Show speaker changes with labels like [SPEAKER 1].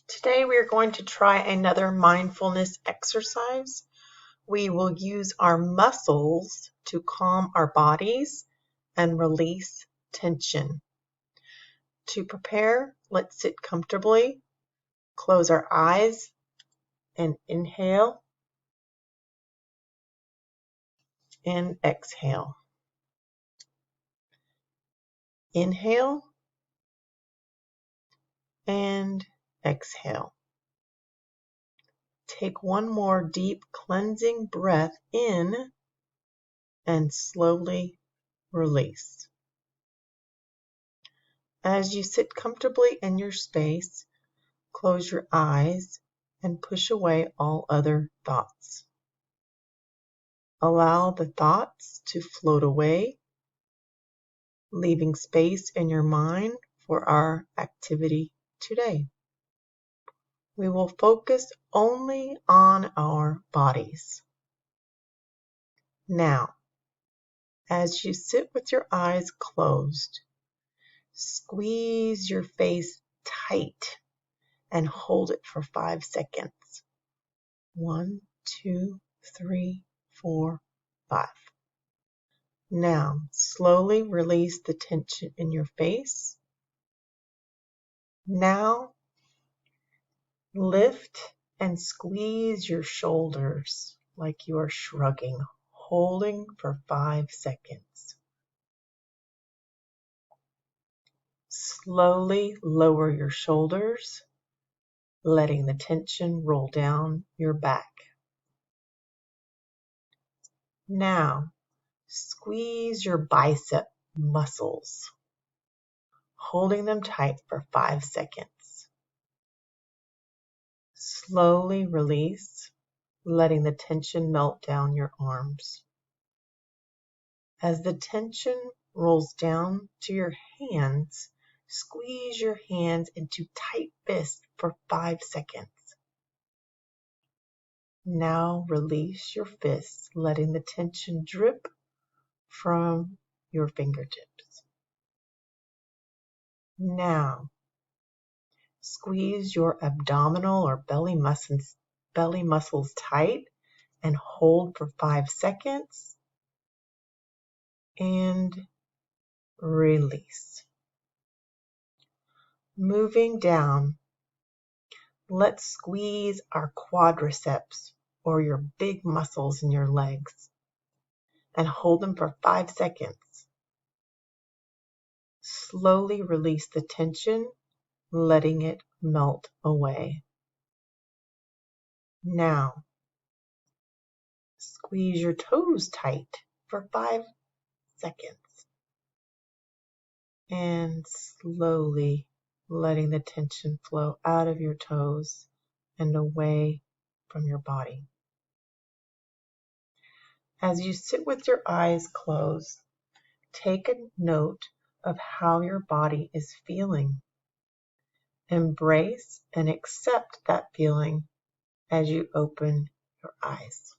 [SPEAKER 1] Today we are going to try another mindfulness exercise. We will use our muscles to calm our bodies and release tension. To prepare, let's sit comfortably, close our eyes, and inhale and exhale. Inhale and exhale. Take one more deep cleansing breath in and slowly release. As you sit comfortably in your space, close your eyes and push away all other thoughts. Allow the thoughts to float away, leaving space in your mind for our activity today. We will focus only on our bodies. Now, as you sit with your eyes closed, squeeze your face tight and hold it for 5 seconds. 1, 2, 3, 4, 5. Now, slowly release the tension in your face. Now, lift and squeeze your shoulders like you are shrugging, holding for 5 seconds. Slowly lower your shoulders, letting the tension roll down your back. Now, squeeze your bicep muscles, holding them tight for 5 seconds. Slowly release, letting the tension melt down your arms. As the tension rolls down to your hands, squeeze your hands into tight fists for 5 seconds. Now release your fists, letting the tension drip from your fingertips. Now, squeeze your abdominal or belly muscles tight and hold for 5 seconds and release. Moving down, let's squeeze our quadriceps or your big muscles in your legs and hold them for 5 seconds. Slowly release the tension, letting it melt away. Now, squeeze your toes tight for 5 seconds and slowly letting the tension flow out of your toes and away from your body. As you sit with your eyes closed, take a note of how your body is feeling. Embrace and accept that feeling as you open your eyes.